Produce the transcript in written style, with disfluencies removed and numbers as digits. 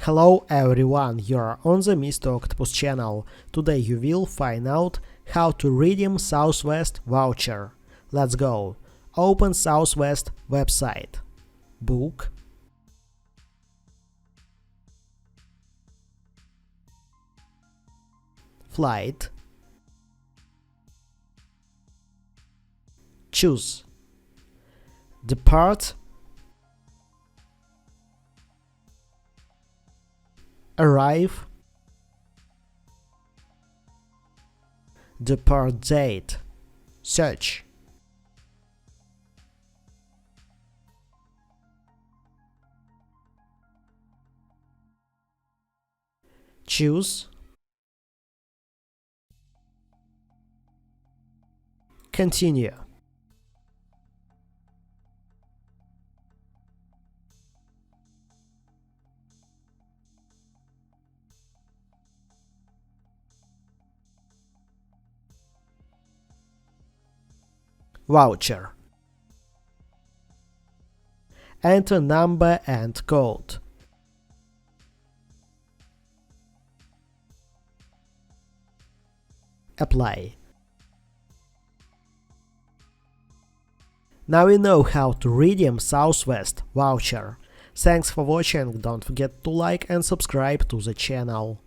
Hello everyone, you're on the Mr. Octopus channel. Today you will find out how to redeem Southwest voucher. Let's go. Open Southwest website. Book. Flight. Choose. Depart. Arrive. Depart date. Search. Choose. Continue. Voucher. Enter number and code. Apply. Now you know how to redeem Southwest voucher. Thanks for watching, don't forget to like and subscribe to the channel.